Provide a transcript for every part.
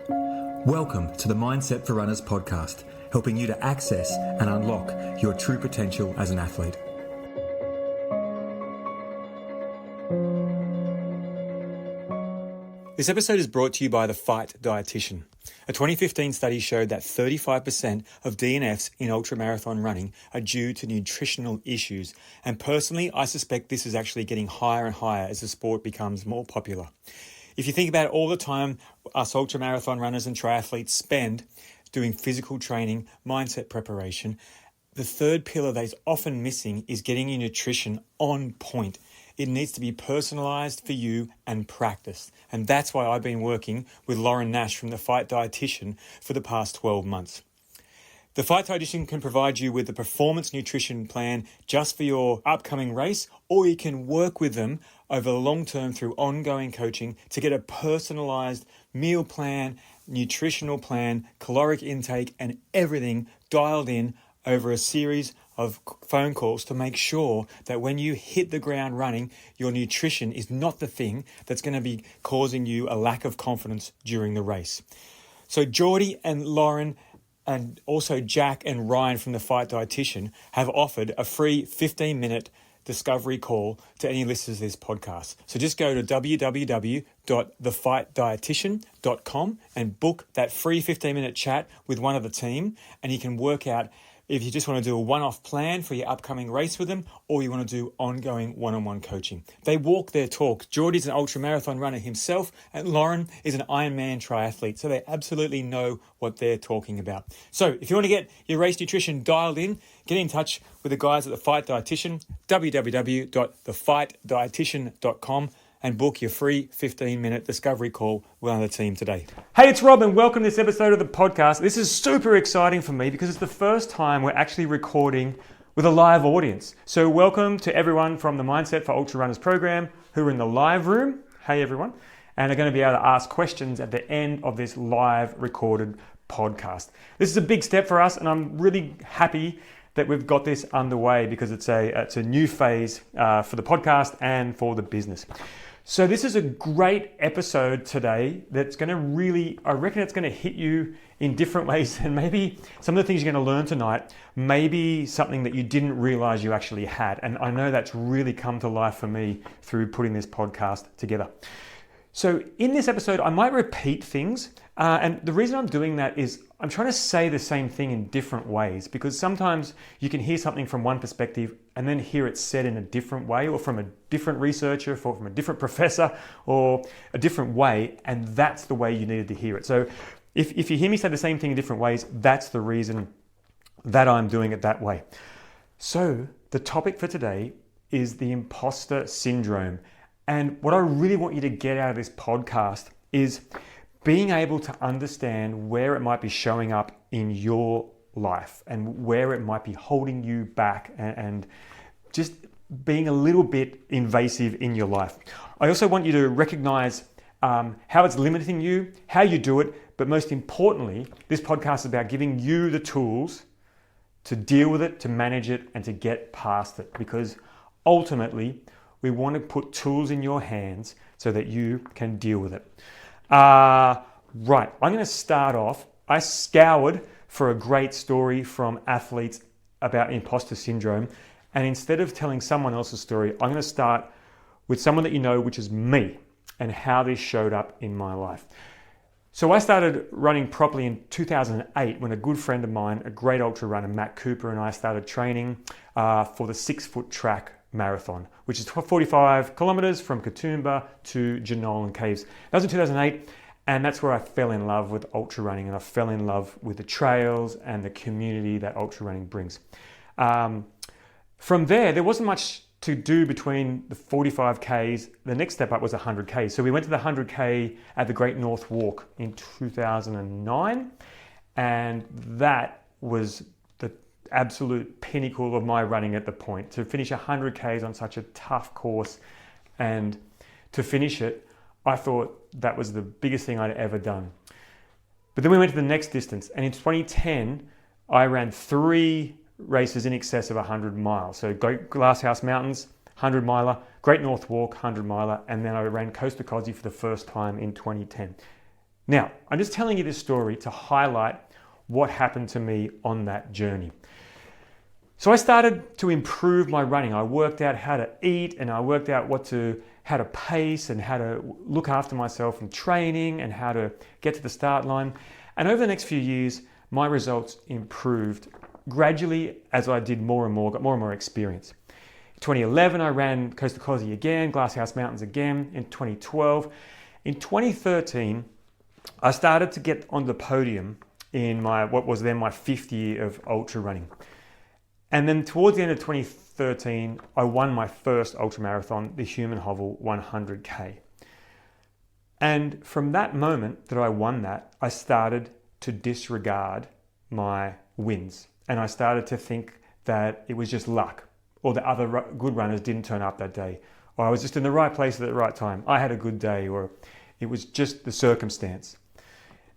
Welcome to the Mindset for Runners podcast, helping you to access and unlock your true potential as an athlete. This episode is brought to you by the Fight Dietitian. A 2015 study showed that 35% of DNFs in ultramarathon running are due to nutritional issues. And personally, I suspect this is actually getting higher and higher as the sport becomes more popular. If you think about all the time us ultramarathon runners and triathletes spend doing physical training, mindset preparation, the third pillar that is often missing is getting your nutrition on point. It needs to be personalized for you and practiced. And that's why I've been working with Lauren Nash from the Fight Dietitian for the past 12 months. The Fight Dietitian can provide you with a performance nutrition plan just for your upcoming race, or you can work with them over the long term through ongoing coaching to get a personalized meal plan, nutritional plan, caloric intake, and everything dialed in over a series of phone calls to make sure that when you hit the ground running, your nutrition is not the thing that's going to be causing you a lack of confidence during the race. So Geordie and Lauren and also Jack and Ryan from the Fight Dietitian have offered a free 15-minute discovery call to any listeners of this podcast. So just go to www.thefightdietitian.com and book that free 15-minute chat with one of the team, and you can work out if you just want to do a one-off plan for your upcoming race with them, or you want to do ongoing one-on-one coaching. They walk their talk. Geordie's an ultramarathon runner himself, and Lauren is an Ironman triathlete, so they absolutely know what they're talking about. So if you want to get your race nutrition dialed in, get in touch with the guys at the Fight Dietitian, www.thefightdietitian.com, and book your free 15-minute discovery call with one of the team today. Hey, it's Rob, and welcome to this episode of the podcast. This is super exciting for me because it's the first time we're actually recording with a live audience. So welcome to everyone from the Mindset for Ultra Runners program who are in the live room. Hey, everyone. And are going to be able to ask questions at the end of this live recorded podcast. This is a big step for us, and I'm really happy that we've got this underway because it's a new phase for the podcast and for the business. So this is a great episode today that's going to really, I reckon it's going to hit you in different ways, and maybe some of the things you're going to learn tonight, maybe something that you didn't realize you actually had. And I know that's really come to life for me through putting this podcast together. So in this episode, I might repeat things. And the reason I'm doing that is I'm trying to say the same thing in different ways, because sometimes you can hear something from one perspective and then hear it said in a different way, or from a different researcher, or from a different professor, or a different way. And that's the way you needed to hear it. So if you hear me say the same thing in different ways, that's the reason that I'm doing it that way. So the topic for today is the imposter syndrome. And what I really want you to get out of this podcast is being able to understand where it might be showing up in your life and where it might be holding you back and just being a little bit invasive in your life. I also want you to recognize how it's limiting you, how you do it, but most importantly, this podcast is about giving you the tools to deal with it, to manage it, and to get past it, because ultimately, we want to put tools in your hands so that you can deal with it. Right, I'm going to start off. I scoured for a great story from athletes about imposter syndrome. And instead of telling someone else's story, I'm going to start with someone that you know, which is me, and how this showed up in my life. So I started running properly in 2008 when a good friend of mine, a great ultra runner, Matt Cooper, and I started training for the 6-foot track marathon, which is 45 kilometers from Katoomba to Genolan Caves. That was in 2008, and that's where I fell in love with ultra running, and I fell in love with the trails and the community that ultra running brings. From there wasn't much to do between the 45Ks. The next step up was 100K. So we went to the 100K at the Great North Walk in 2009, and that was the absolute pinnacle of my running at the point. To finish 100Ks on such a tough course, and to finish it, I thought that was the biggest thing I'd ever done. But then we went to the next distance, and in 2010, I ran 3 races in excess of 100 miles. So Glasshouse Mountains, 100 miler, Great North Walk, 100 miler, and then I ran Coast to Cosy for the first time in 2010. Now, I'm just telling you this story to highlight what happened to me on that journey. So I started to improve my running. I worked out how to eat, and I worked out how to pace and how to look after myself in training and how to get to the start line. And over the next few years, my results improved gradually as I did more and more, got more and more experience. In 2011, I ran Coast to Cosy again, Glasshouse Mountains again in 2012. In 2013, I started to get on the podium in what was then my 5th year of ultra running. And then towards the end of 2013, I won my first ultra marathon, the Human Hovel 100K. And from that moment that I won that, I started to disregard my wins. And I started to think that it was just luck, or the other good runners didn't turn up that day, or I was just in the right place at the right time. I had a good day, or it was just the circumstance.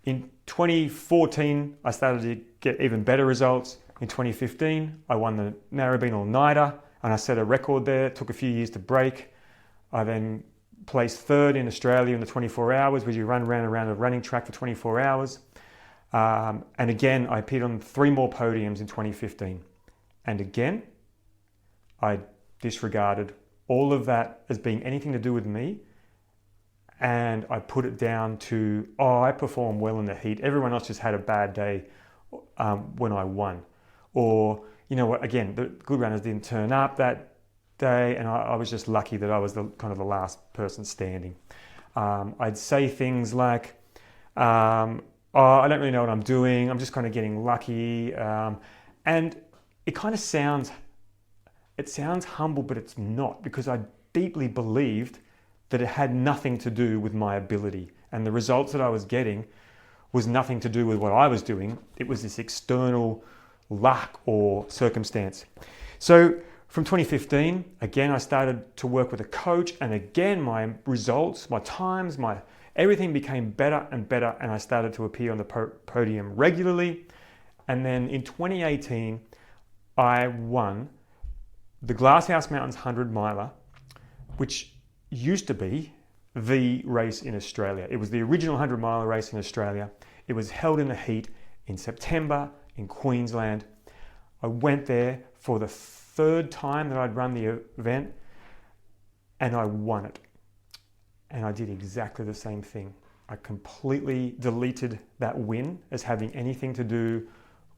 In 2014, I started to get even better results. In 2015, I won the Narrabeen All-Nighter, and I set a record there. It took a few years to break. I then placed 3rd in Australia in the 24 hours, where you run around a running track for 24 hours. And again, I appeared on 3 more podiums in 2015. And again, I disregarded all of that as being anything to do with me. And I put it down to, I performed well in the heat. Everyone else just had a bad day when I won. Or, again, the good runners didn't turn up that day, and I was just lucky that I was the last person standing. I'd say things like, I don't really know what I'm doing. I'm just kind of getting lucky. And it kind of sounds humble, but it's not, because I deeply believed that it had nothing to do with my ability. And the results that I was getting was nothing to do with what I was doing. It was this external luck or circumstance. So from 2015, again, I started to work with a coach, and again, my results, my times, everything became better and better, and I started to appear on the podium regularly. And then in 2018, I won the Glasshouse Mountains 100 miler, which used to be the race in Australia. It was the original 100 miler race in Australia. It was held in the heat in September in Queensland. I went there for the 3rd time that I'd run the event, and I won it. And I did exactly the same thing. I completely deleted that win as having anything to do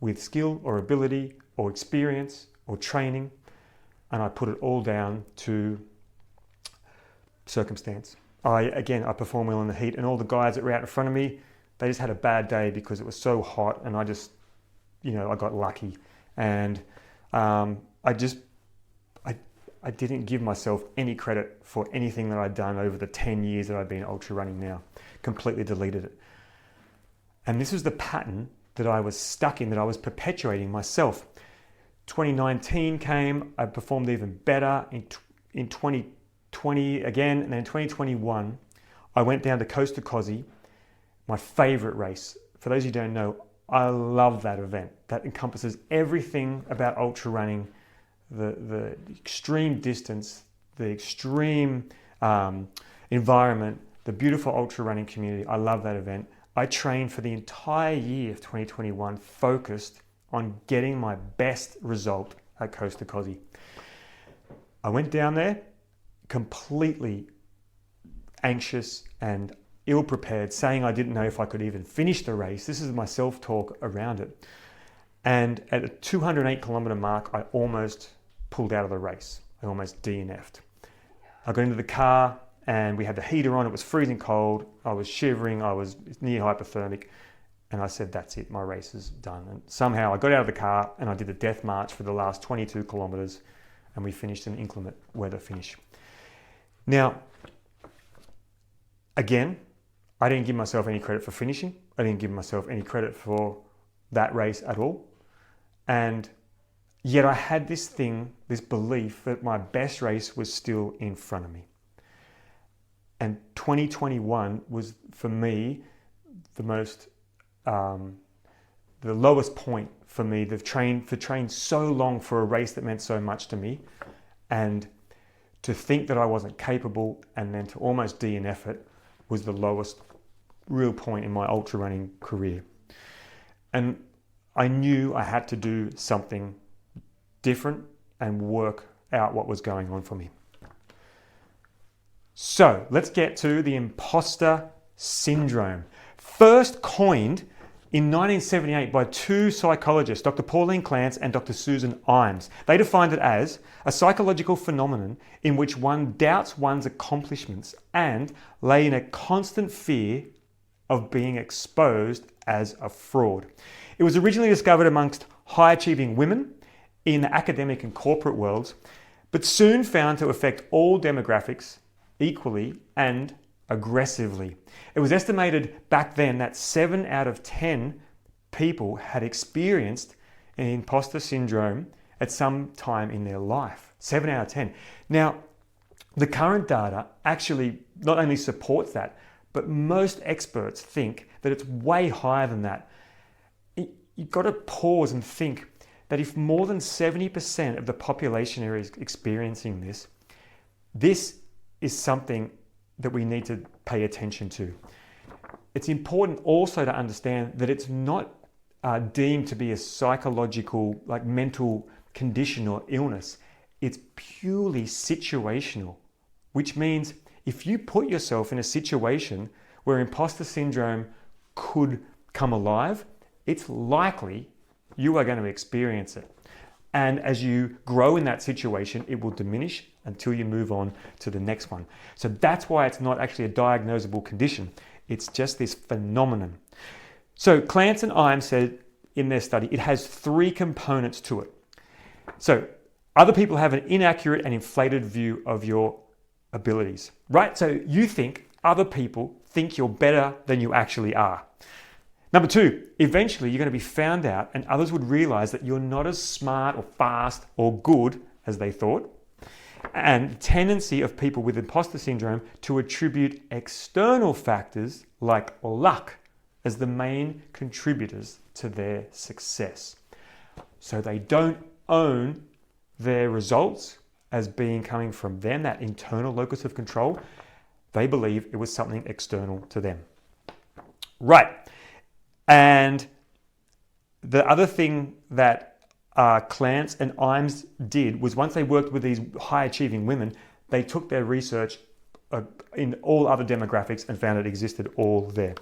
with skill or ability or experience or training, and I put it all down to circumstance. I performed well in the heat, and all the guys that were out in front of me, they just had a bad day because it was so hot, and I just, I got lucky. And I didn't give myself any credit for anything that I'd done over the 10 years that I've been ultra running now. Completely deleted it. And this was the pattern that I was stuck in, that I was perpetuating myself. 2019 came, I performed even better. In 2020 again, and then 2021, I went down to Coast to Cosy, my favorite race. For those who don't know, I love that event. That encompasses everything about ultra running, the extreme distance, the extreme environment, the beautiful ultra running community. I love that event. I trained for the entire year of 2021, focused on getting my best result at Coast to Cosy. I went down there completely anxious and ill-prepared, saying I didn't know if I could even finish the race. This is my self-talk around it. And at a 208 kilometer mark, I almost pulled out of the race. I almost DNF'd. I got into the car, and we had the heater on. It was freezing cold. I was shivering. I was near hypothermic. And I said, that's it. My race is done. And somehow I got out of the car, and I did a death march for the last 22 kilometers, and we finished an inclement weather finish. Now, again, I didn't give myself any credit for finishing. I didn't give myself any credit for that race at all. And yet I had this belief that my best race was still in front of me. And 2021 was, for me, the lowest point for me. To train so long for a race that meant so much to me, and to think that I wasn't capable, and then to almost DNF it, was the lowest real point in my ultra running career. And I knew I had to do something different and work out what was going on for me. So let's get to the imposter syndrome. First coined in 1978 by two psychologists, Dr. Pauline Clance and Dr. Susan Imes. They defined it as a psychological phenomenon in which one doubts one's accomplishments and lay in a constant fear of being exposed as a fraud. It was originally discovered amongst high-achieving women in the academic and corporate worlds, but soon found to affect all demographics equally and aggressively. It was estimated back then that 7 out of 10 people had experienced an imposter syndrome at some time in their life. 7 out of 10. Now, the current data actually not only supports that, but most experts think that it's way higher than that. You've got to pause and think that if more than 70% of the population is experiencing this, this is something that we need to pay attention to. It's important also to understand that it's not deemed to be a psychological, like mental condition or illness. It's purely situational, which means if you put yourself in a situation where imposter syndrome could come alive, it's likely you are going to experience it. And as you grow in that situation, it will diminish until you move on to the next one. So that's why it's not actually a diagnosable condition. It's just this phenomenon. So Clance and Imes said in their study, it has 3 components to it. So other people have an inaccurate and inflated view of your abilities, right? So you think other people think you're better than you actually are. Number 2, eventually you're going to be found out and others would realize that you're not as smart or fast or good as they thought. And the tendency of people with imposter syndrome to attribute external factors like luck as the main contributors to their success. So they don't own their results as being coming from them, that internal locus of control. They believe it was something external to them. Right. And the other thing that Clance and Imes did was once they worked with these high-achieving women, they took their research in all other demographics and found it existed all there.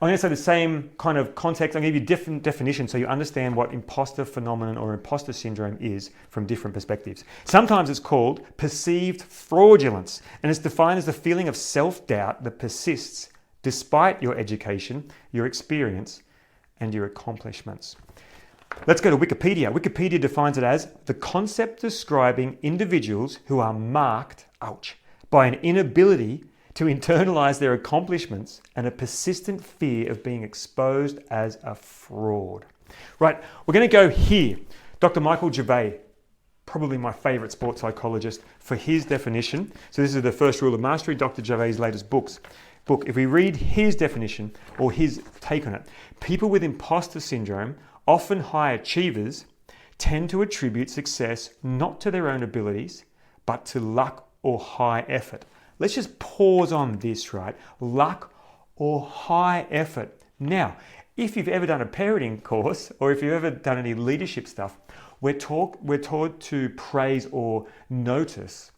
I'm going to say the same kind of context. I'm going to give you different definitions so you understand what imposter phenomenon or imposter syndrome is from different perspectives. Sometimes it's called perceived fraudulence, and it's defined as the feeling of self-doubt that persists despite your education, your experience, and your accomplishments. Let's go to Wikipedia. Wikipedia defines it as the concept describing individuals who are marked, by an inability to internalize their accomplishments and a persistent fear of being exposed as a fraud. Right, we're going to go here. Dr. Michael Gervais, probably my favorite sports psychologist, for his definition. So this is the First Rule of Mastery, Dr. Gervais' latest book. If we read his definition or his take on it, people with imposter syndrome, often high achievers, tend to attribute success not to their own abilities, but to luck or high effort. Let's just pause on this, right? Luck or high effort. Now, if you've ever done a parenting course or if you've ever done any leadership stuff, we're taught to praise or notice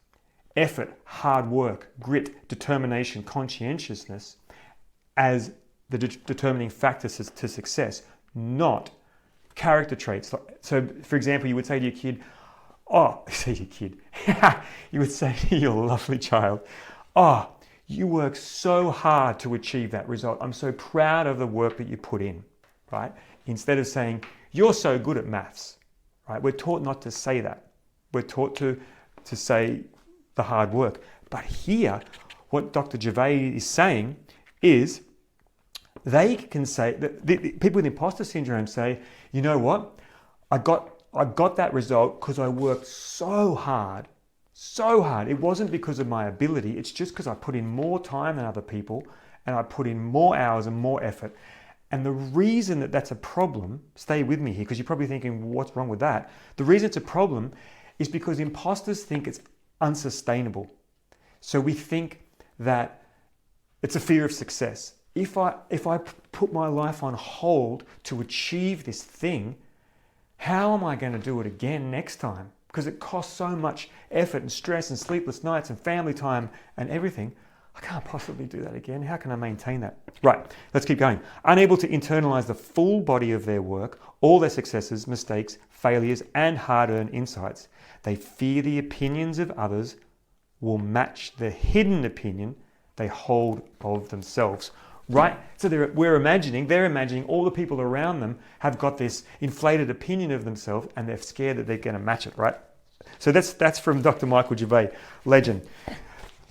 effort, hard work, grit, determination, conscientiousness as the determining factors to success, not character traits. So, for example, you would say to your kid, you would say to your lovely child, you work so hard to achieve that result. I'm so proud of the work that you put in, right? Instead of saying, you're so good at maths, right? We're taught not to say that. We're taught to say the hard work. But here, what Dr. Gervais is saying is they can say, that the people with imposter syndrome say, you know what? I got that result because I worked so hard. It wasn't because of my ability. It's just because I put in more time than other people and I put in more hours and more effort. And the reason that that's a problem, stay with me here because you're probably thinking, what's wrong with that? The reason it's a problem is because imposters think it's unsustainable. So we think that it's a fear of success. if I put my life on hold to achieve this thing, how am I going to do it again next time? Because it costs so much effort and stress and sleepless nights and family time and everything. I can't possibly do that again. How can I maintain that? Right, let's keep going. Unable to internalize the full body of their work, all their successes, mistakes, failures, and hard-earned insights. They fear the opinions of others will match the hidden opinion they hold of themselves. Right? So they're imagining all the people around them have got this inflated opinion of themselves and they're scared that they're going to match it, right? So that's from Dr. Michael Gervais, legend.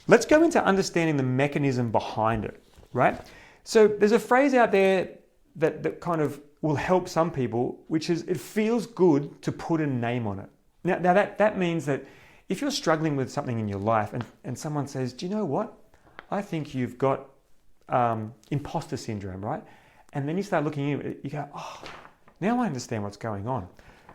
Let's go into understanding the mechanism behind it, right? So there's a phrase out there that kind of will help some people, which is it feels good to put a name on it. Now that means that if you're struggling with something in your life and someone says, do you know what? I think you've got imposter syndrome, right? And then you start looking at it, you go, oh, now I understand what's going on.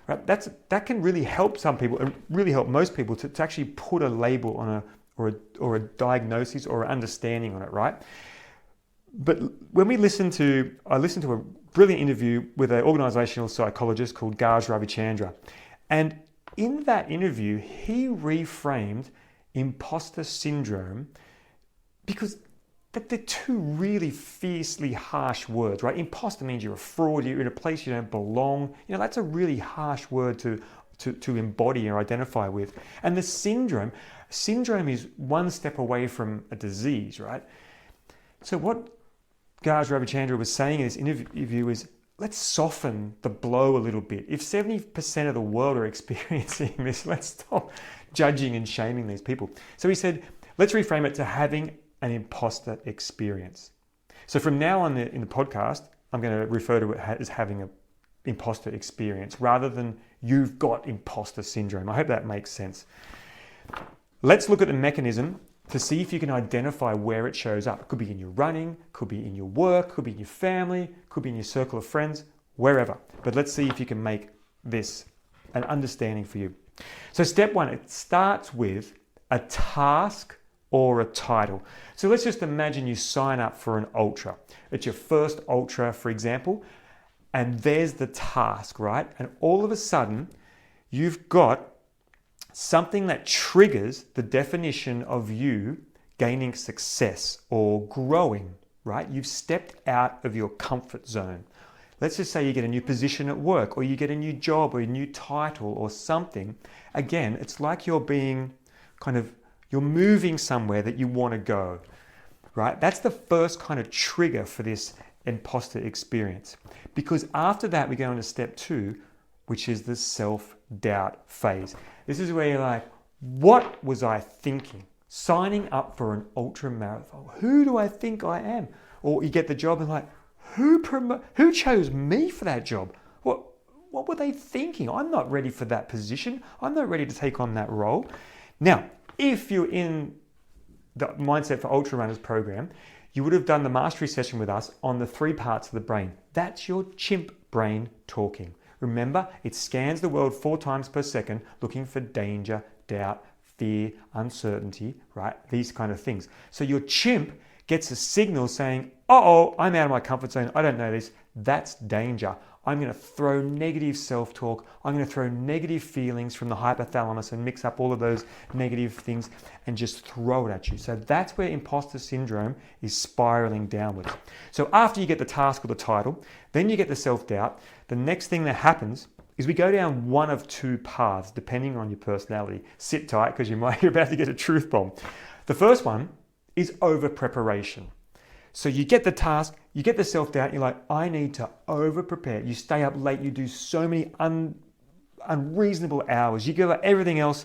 Right? That can really help some people and really help most people to actually put a label on a diagnosis or an understanding on it, right? But when I listened to a brilliant interview with an organizational psychologist called Gaj Ravichandra. And in that interview, he reframed imposter syndrome because they're two really fiercely harsh words, right? Imposter means you're a fraud, you're in a place you don't belong. That's a really harsh word to embody or identify with. And the syndrome is one step away from a disease, right? So what Gaj Ravichandra was saying in this interview is, let's soften the blow a little bit. If 70% of the world are experiencing this, let's stop judging and shaming these people. So he said, let's reframe it to having an imposter experience. So from now on in the podcast, I'm going to refer to it as having an imposter experience rather than you've got imposter syndrome. I hope that makes sense. Let's look at the mechanism to see if you can identify where it shows up. It could be in your running, could be in your work, could be in your family, could be in your circle of friends, wherever. But let's see if you can make this an understanding for you. So step one, it starts with a task or a title. So let's just imagine you sign up for an ultra. It's your first ultra, for example, and there's the task, right? And all of a sudden, you've got something that triggers the definition of you gaining success or growing, right? You've stepped out of your comfort zone. Let's just say you get a new position at work or you get a new job or a new title or something. Again, it's like you're moving somewhere that you want to go, right? That's the first kind of trigger for this imposter experience. Because after that, we go into step two, which is the self-doubt phase. This is where you're like, what was I thinking? Signing up for an ultra marathon. Who do I think I am? Or you get the job and like, who chose me for that job? What were they thinking? I'm not ready for that position. I'm not ready to take on that role. Now, if you're in the Mindset for Ultra Runners program, you would have done the mastery session with us on the 3 parts of the brain. That's your chimp brain talking. Remember, it scans the world 4 times per second, looking for danger, doubt, fear, uncertainty, right? These kind of things. So your chimp gets a signal saying, uh-oh, I'm out of my comfort zone. I don't know this. That's danger. I'm going to throw negative self-talk. I'm going to throw negative feelings from the hypothalamus and mix up all of those negative things and just throw it at you. So that's where imposter syndrome is spiraling downwards. So after you get the task or the title, then you get the self-doubt. The next thing that happens is we go down one of 2 paths, depending on your personality. Sit tight because you're about to get a truth bomb. The first one is over-preparation. So you get the task, you get the self-doubt, you're like, I need to over-prepare. You stay up late, you do so many unreasonable hours, you give up everything else,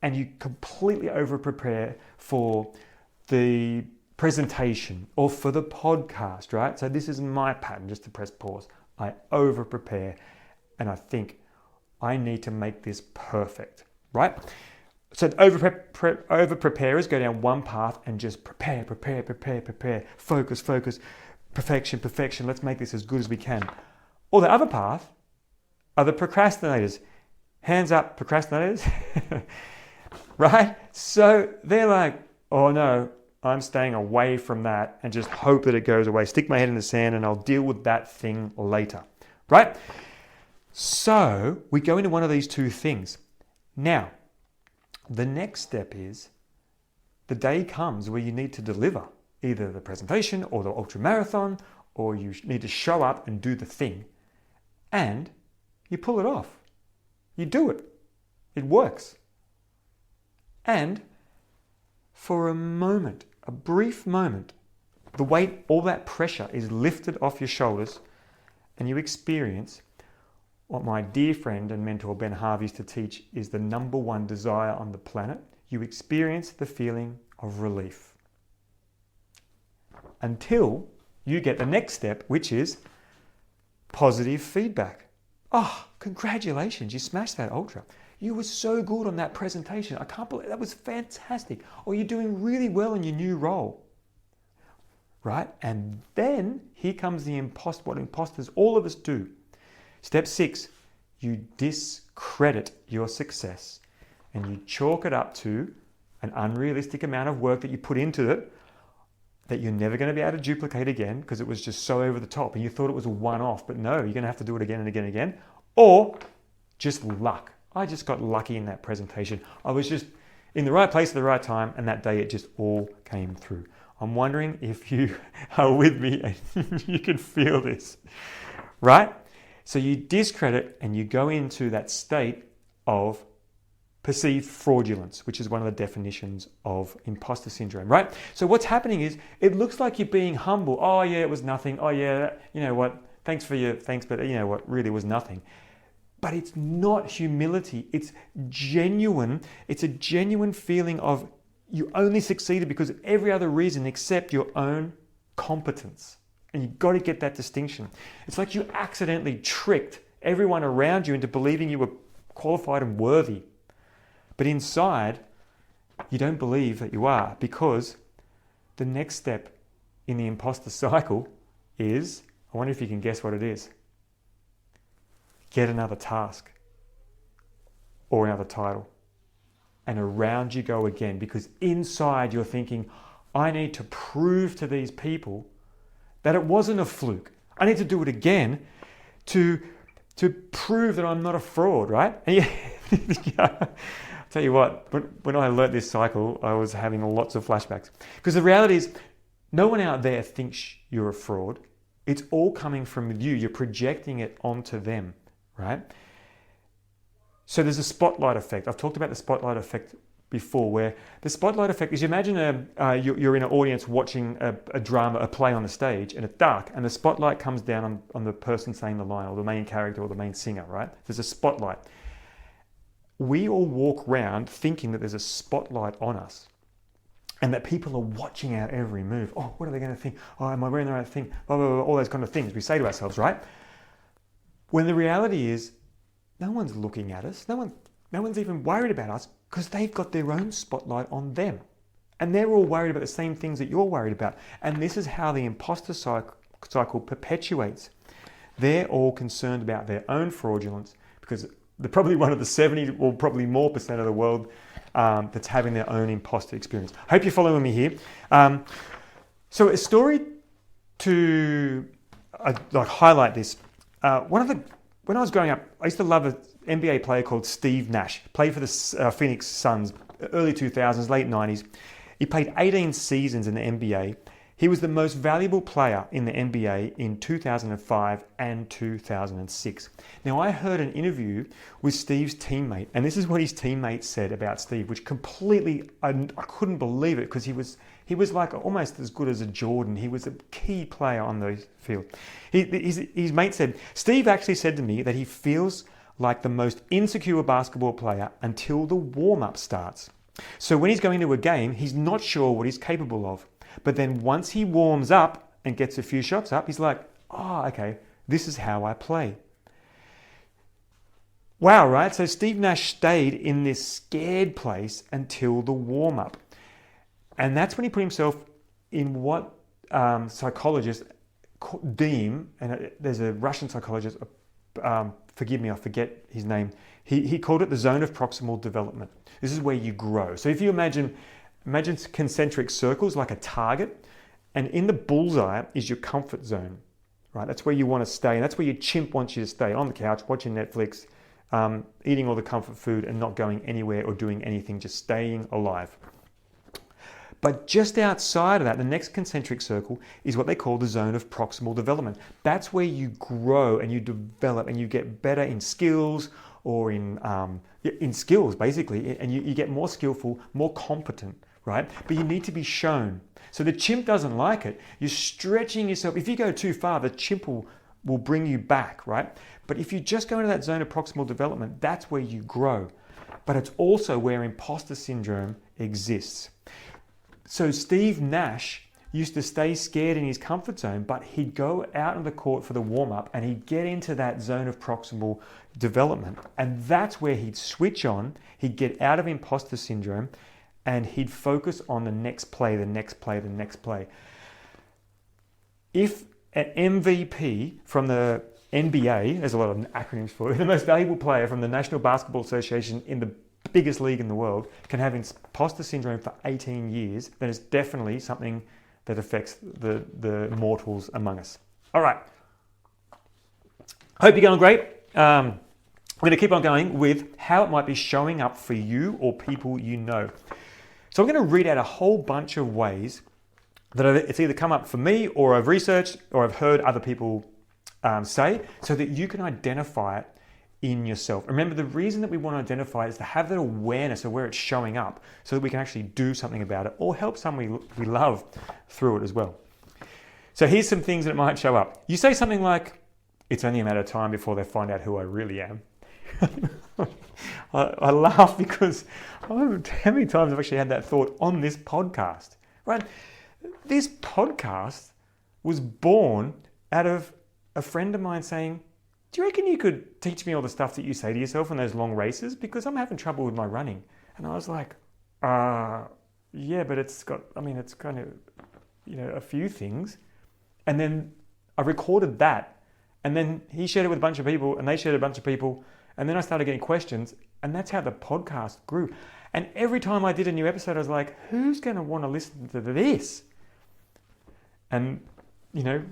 and you completely over-prepare for the presentation or for the podcast, right? So this is my pattern, just to press pause. I over-prepare, and I think I need to make this perfect, right? So over-preparers go down one path and just prepare, focus, perfection, let's make this as good as we can. Or the other path are the procrastinators. Hands up, procrastinators, right? So they're like, oh no, I'm staying away from that and just hope that it goes away. Stick my head in the sand and I'll deal with that thing later, right? So we go into one of these two things. Now, the next step is the day comes where you need to deliver either the presentation or the ultra marathon, or you need to show up and do the thing, and you pull it off. You do it. It works. And for a moment, a brief moment, the weight, all that pressure is lifted off your shoulders, and you experience what my dear friend and mentor Ben Harvey used to teach is the number one desire on the planet. You experience the feeling of relief until you get the next step, which is positive feedback. Oh, congratulations, you smashed that ultra. You were so good on that presentation. I can't believe that was fantastic. Or you're doing really well in your new role, right? And then here comes the imposter, what imposters, all of us do. Step 6, you discredit your success and you chalk it up to an unrealistic amount of work that you put into it that you're never going to be able to duplicate again because it was just so over the top and you thought it was a one-off, but no, you're going to have to do it again and again and again. Or just luck. I just got lucky in that presentation. I was just in the right place at the right time, and that day it just all came through. I'm wondering if you are with me and you can feel this, right? So you discredit and you go into that state of perceived fraudulence, which is one of the definitions of imposter syndrome, right? So what's happening is it looks like you're being humble. Oh yeah, it was nothing. Oh yeah, you know what? Thanks, but you know what? Really was nothing. But it's not humility. It's genuine. It's a genuine feeling of you only succeeded because of every other reason except your own competence. And you've got to get that distinction. It's like you accidentally tricked everyone around you into believing you were qualified and worthy. But inside, you don't believe that you are, because the next step in the imposter cycle is, I wonder if you can guess what it is. Get another task or another title. And around you go again, because inside you're thinking, I need to prove to these people that it wasn't a fluke. I need to do it again to prove that I'm not a fraud, right? And yeah, tell you what, when I learnt this cycle, I was having lots of flashbacks. Because the reality is, no one out there thinks you're a fraud. It's all coming from you. You're projecting it onto them, right? So there's a spotlight effect. I've talked about the spotlight effect before, where the spotlight effect is, you imagine you're in an audience watching a drama, a play on the stage, and it's dark, and the spotlight comes down on the person saying the line, or the main character, or the main singer, right? There's a spotlight. We all walk around thinking that there's a spotlight on us and that people are watching our every move. Oh, what are they going to think? Oh, am I wearing the right thing? Blah, blah, blah, all those kind of things we say to ourselves, right? When the reality is, no one's looking at us. No one's even worried about us, because they've got their own spotlight on them. And they're all worried about the same things that you're worried about. And this is how the imposter cycle perpetuates. They're all concerned about their own fraudulence, because they're probably one of the 70 or probably more % of the world that's having their own imposter experience. I hope you're following me here. So a story to highlight this. When I was growing up, I used to love an NBA player called Steve Nash. Played for the Phoenix Suns, early 2000s, late 90s. He played 18 seasons in the NBA. He was the most valuable player in the NBA in 2005 and 2006. Now, I heard an interview with Steve's teammate, and this is what his teammate said about Steve, which completely, I couldn't believe it, because he was like almost as good as a Jordan. He was a key player on the field. His mate said, Steve actually said to me that he feels like the most insecure basketball player until the warm-up starts. So when he's going to a game, he's not sure what he's capable of. But then once he warms up and gets a few shots up, he's like, oh, okay, this is how I play. Wow, right? So Steve Nash stayed in this scared place until the warm-up. And that's when he put himself in what psychologists deem, and there's a Russian psychologist, forgive me, I forget his name, he called it the zone of proximal development. This is where you grow. So if you imagine Imagine concentric circles like a target, and in the bullseye is your comfort zone, right? That's where you want to stay, and that's where your chimp wants you to stay, on the couch, watching Netflix, eating all the comfort food and not going anywhere or doing anything, just staying alive. But just outside of that, the next concentric circle is what they call the zone of proximal development. That's where you grow and you develop and you get better in skills or in skills, basically, and you get more skillful, more competent, right? But you need to be shown. So the chimp doesn't like it. You're stretching yourself. If you go too far, the chimp will bring you back, right? But if you just go into that zone of proximal development, that's where you grow. But it's also where imposter syndrome exists. So Steve Nash used to stay scared in his comfort zone, but he'd go out on the court for the warm-up and he'd get into that zone of proximal development. And that's where he'd switch on, he'd get out of imposter syndrome, and he'd focus on the next play, the next play, the next play. If an MVP from the NBA, there's a lot of acronyms for it, the most valuable player from the National Basketball Association in the biggest league in the world can have imposter syndrome for 18 years, then it's definitely something that affects the mortals among us. All right. Hope you're going great. We're going to keep on going with how it might be showing up for you or people you know. So I'm going to read out a whole bunch of ways that it's either come up for me or I've researched or I've heard other people say, so that you can identify it in yourself. Remember, the reason that we want to identify it is to have that awareness of where it's showing up so that we can actually do something about it or help someone we love through it as well. So here's some things that might show up. You say something like, it's only a matter of time before they find out who I really am. I laugh because how many times I've actually had that thought on this podcast, right? This podcast was born out of a friend of mine saying, do you reckon you could teach me all the stuff that you say to yourself in those long races? Because I'm having trouble with my running. And I was like, yeah, but it's kind of, a few things. And then I recorded that. And then he shared it with a bunch of people and they shared it with a bunch of people. And then I started getting questions. And that's how the podcast grew. And every time I did a new episode, I was like, who's going to want to listen to this? And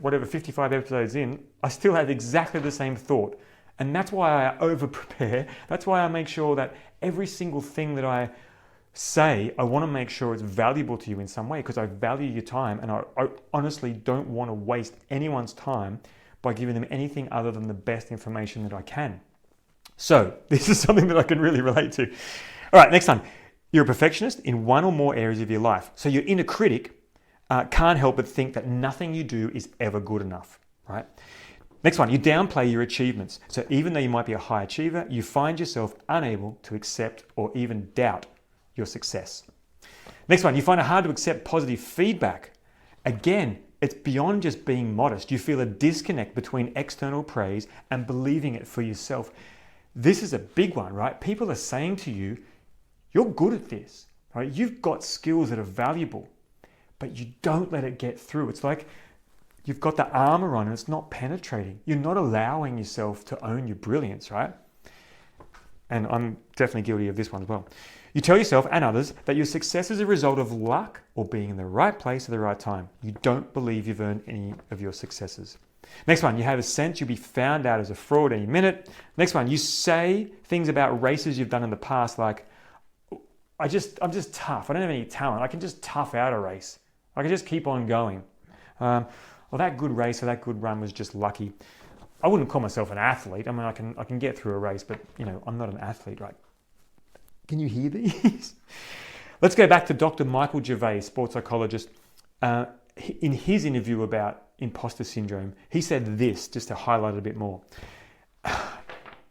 whatever 55 episodes in, I still have exactly the same thought. And that's why I over-prepare. That's why I make sure that every single thing that I say, I want to make sure it's valuable to you in some way because I value your time and I honestly don't want to waste anyone's time by giving them anything other than the best information that I can. So this is something that I can really relate to. All right, next one. You're a perfectionist in one or more areas of your life. So your inner critic can't help but think that nothing you do is ever good enough, right? Next one, you downplay your achievements. So even though you might be a high achiever, you find yourself unable to accept or even doubt your success. Next one, you find it hard to accept positive feedback. Again, it's beyond just being modest. You feel a disconnect between external praise and believing it for yourself. This is a big one, right? People are saying to you, you're good at this, right? You've got skills that are valuable, but you don't let it get through. It's like you've got the armor on and it's not penetrating. You're not allowing yourself to own your brilliance, right? And I'm definitely guilty of this one as well. You tell yourself and others that your success is a result of luck or being in the right place at the right time. You don't believe you've earned any of your successes. Next one, you have a sense you'll be found out as a fraud any minute. Next one, you say things about races you've done in the past like, I'm just tough. I don't have any talent. I can just tough out a race. I can just keep on going. Well, that good race or that good run was just lucky. I wouldn't call myself an athlete. I mean, I can get through a race, but I'm not an athlete, right? Can you hear these? Let's go back to Dr. Michael Gervais, sports psychologist. In his interview about imposter syndrome, he said this, just to highlight it a bit more.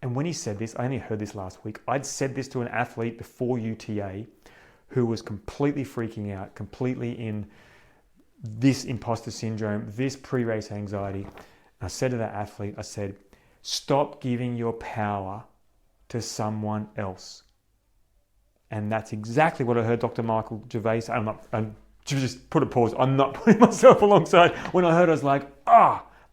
And when he said this, I only heard this last week. I'd said this to an athlete before UTA who was completely freaking out, completely in this imposter syndrome, this pre-race anxiety. I said to that athlete, I said, stop giving your power to someone else. And that's exactly what I heard Dr. Michael Gervais say. Just put a pause. I'm not putting myself alongside. When I heard, I was like,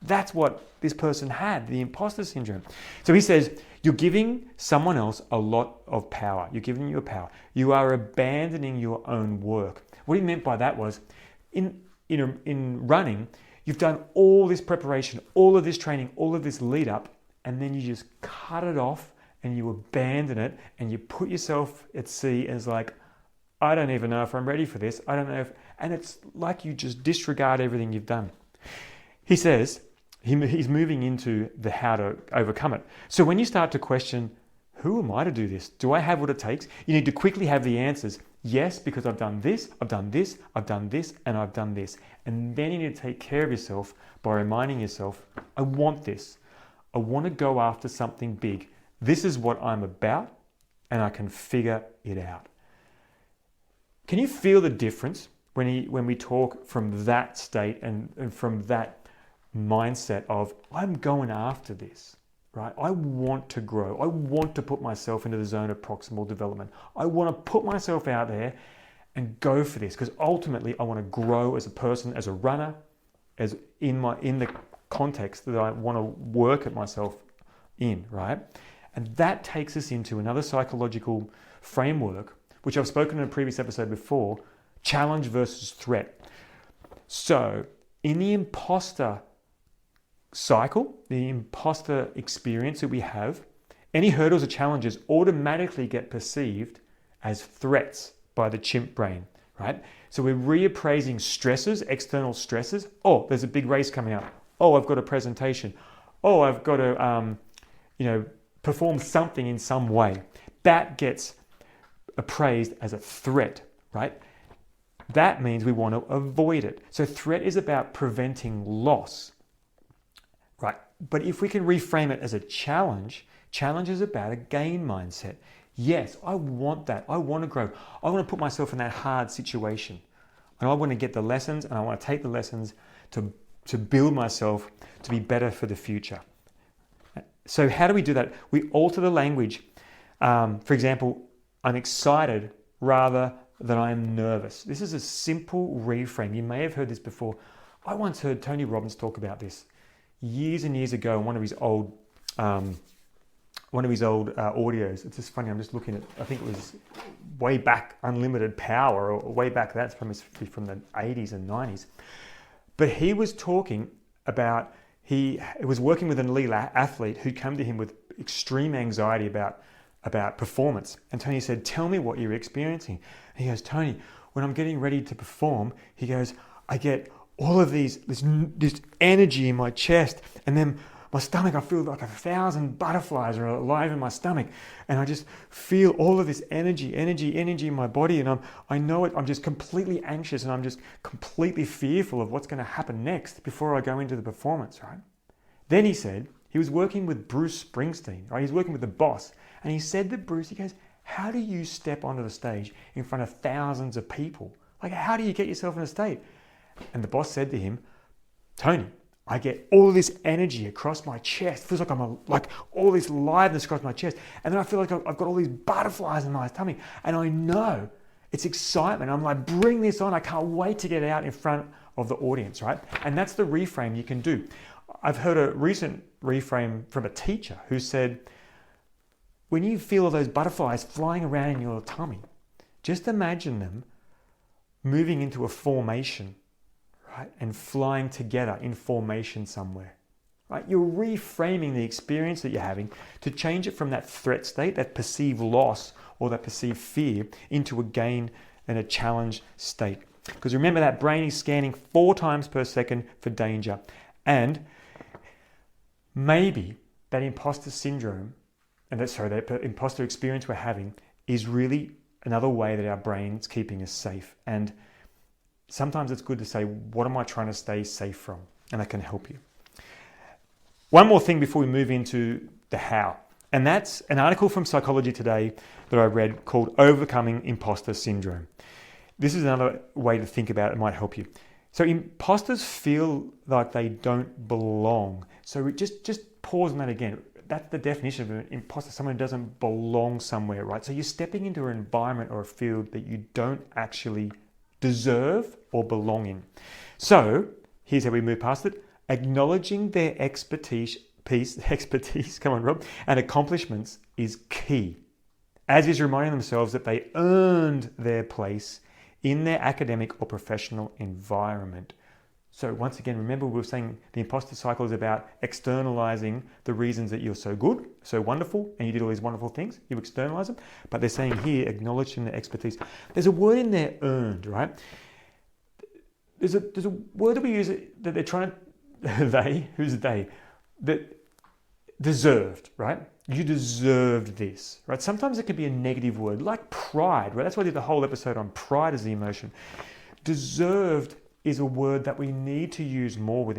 That's what this person had, the imposter syndrome. So he says, you're giving someone else a lot of power. You're giving you power. You are abandoning your own work. What he meant by that was, in running, you've done all this preparation, all of this training, all of this lead up, and then you just cut it off and you abandon it and you put yourself at sea as like, I don't even know if I'm ready for this. I don't know if, and it's like you just disregard everything you've done. He says, he's moving into the how to overcome it. So when you start to question, who am I to do this? Do I have what it takes? You need to quickly have the answers. Yes, because I've done this, I've done this, I've done this, and I've done this. And then you need to take care of yourself by reminding yourself, I want this. I want to go after something big. This is what I'm about, and I can figure it out. Can you feel the difference when we talk from that state and from that mindset of, I'm going after this, right? I want to grow. I want to put myself into the zone of proximal development. I want to put myself out there and go for this, because ultimately I want to grow as a person, as a runner, as in the context that I want to work at myself in, right? And that takes us into another psychological framework, which I've spoken in a previous episode before, challenge versus threat. So in the imposter cycle, the imposter experience that we have, any hurdles or challenges automatically get perceived as threats by the chimp brain, right? So we're reappraising stresses, external stresses. Oh, there's a big race coming up. Oh, I've got a presentation. Oh, I've got to, perform something in some way. That gets appraised as a threat, right? That means we want to avoid it. So threat is about preventing loss. Right. But if we can reframe it as a challenge, challenge is about a gain mindset. Yes, I want that. I want to grow. I want to put myself in that hard situation. And I want to get the lessons, and I want to take the lessons to build myself to be better for the future. So how do we do that? We alter the language. For example, I'm excited rather than I'm nervous. This is a simple reframe. You may have heard this before. I once heard Tony Robbins talk about this years and years ago in one of his old audios. It's just funny, I'm just looking at, I think it was way back, Unlimited Power, or way back, that's from the 80s and 90s. But he was talking about, he was working with an elite athlete who came to him with extreme anxiety about performance. And Tony said, tell me what you're experiencing. And he goes, Tony, when I'm getting ready to perform, he goes, I get all of this energy in my chest, and then my stomach, I feel like 1,000 butterflies are alive in my stomach, and I just feel all of this energy in my body, and I know it. I'm just completely anxious, and I'm just completely fearful of what's going to happen next before I go into the performance, right? Then he said he was working with Bruce Springsteen, right? He's working with the boss, and he said to Bruce, he goes, "How do you step onto the stage in front of thousands of people? Like, how do you get yourself in a state?" And the boss said to him, "Tony, I get all this energy across my chest. It feels like like all this liveness across my chest. And then I feel like I've got all these butterflies in my stomach. And I know it's excitement. I'm like, bring this on. I can't wait to get out in front of the audience," right? And that's the reframe you can do. I've heard a recent reframe from a teacher who said, when you feel those butterflies flying around in your tummy, just imagine them moving into a formation, right? And flying together in formation somewhere, right? You're reframing the experience that you're having to change it from that threat state, that perceived loss or that perceived fear, into a gain and a challenge state. Because remember, that brain is scanning 4 times per second for danger. And maybe that imposter syndrome, that imposter experience we're having, is really another way that our brain's keeping us safe. And sometimes it's good to say, what am I trying to stay safe from? And that can help you. One more thing before we move into the how. And that's an article from Psychology Today that I read called Overcoming Imposter Syndrome. This is another way to think about it. It might help you. So imposters feel like they don't belong. So just pause on that again. That's the definition of an imposter, someone who doesn't belong somewhere, right? So you're stepping into an environment or a field that you don't actually deserve or belong in. So here's how we move past it. Acknowledging their expertise, come on, Rob, and accomplishments is key, as is reminding themselves that they earned their place in their academic or professional environment. So once again, remember we were saying the imposter cycle is about externalizing the reasons that you're so good, so wonderful, and you did all these wonderful things. You externalize them, but they're saying here, acknowledging the expertise. There's a word in there, earned, right? There's a word that we use that they're trying to, who's they? That deserved, right? You deserved this, right? Sometimes it can be a negative word, like pride, right? That's why I did the whole episode on pride as the emotion. Deserved is a word that we need to use more with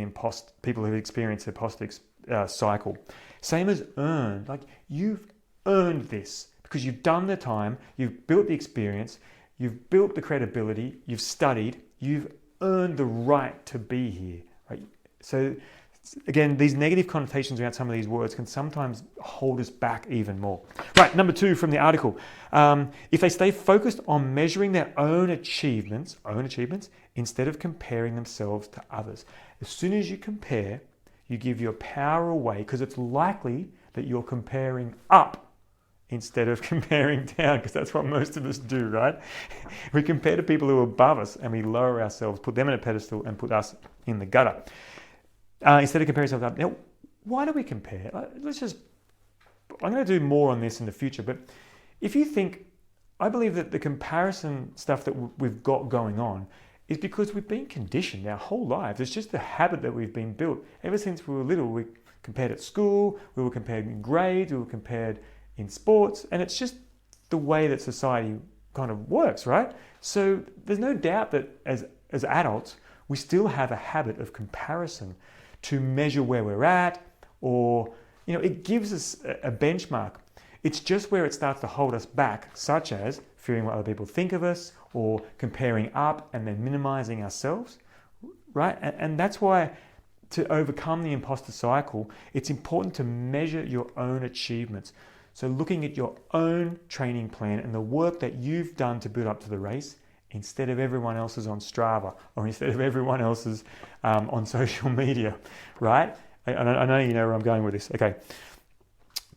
people who've experienced the imposter cycle. Same as earned, like you've earned this because you've done the time, you've built the experience, you've built the credibility, you've studied, you've earned the right to be here, right? So again, these negative connotations around some of these words can sometimes hold us back even more. Right, number 2 from the article. If they stay focused on measuring their own achievements, instead of comparing themselves to others. As soon as you compare, you give your power away because it's likely that you're comparing up instead of comparing down, because that's what most of us do, right? We compare to people who are above us and we lower ourselves, put them in a pedestal and put us in the gutter. Instead of comparing ourselves up. Now, why do we compare? I'm going to do more on this in the future, but if you think, I believe that the comparison stuff that we've got going on is because we've been conditioned our whole lives. It's just a habit that we've been built. Ever since we were little, we compared at school, we were compared in grades, we were compared in sports, and it's just the way that society kind of works, right? So there's no doubt that as adults, we still have a habit of comparison to measure where we're at, or, it gives us a benchmark. It's just where it starts to hold us back, such as fearing what other people think of us, or comparing up and then minimizing ourselves, right? And that's why to overcome the imposter cycle, it's important to measure your own achievements. So looking at your own training plan and the work that you've done to build up to the race, instead of everyone else's on Strava, or instead of everyone else's on social media, right? I know you know where I'm going with this. Okay.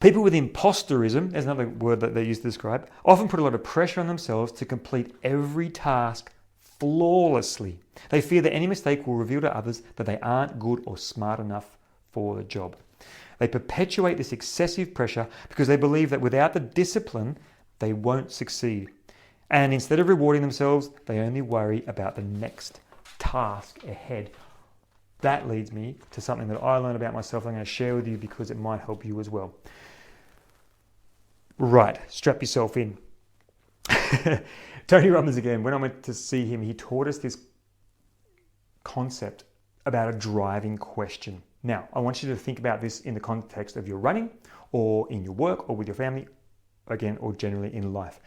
People with imposterism, there's another word that they use to describe, often put a lot of pressure on themselves to complete every task flawlessly. They fear that any mistake will reveal to others that they aren't good or smart enough for the job. They perpetuate this excessive pressure because they believe that without the discipline, they won't succeed. And instead of rewarding themselves, they only worry about the next task ahead. That leads me to something that I learned about myself I'm going to share with you because it might help you as well. Right, strap yourself in. Tony Robbins again, when I went to see him, he taught us this concept about a driving question. Now, I want you to think about this in the context of your running, or in your work, or with your family, again, or generally in life.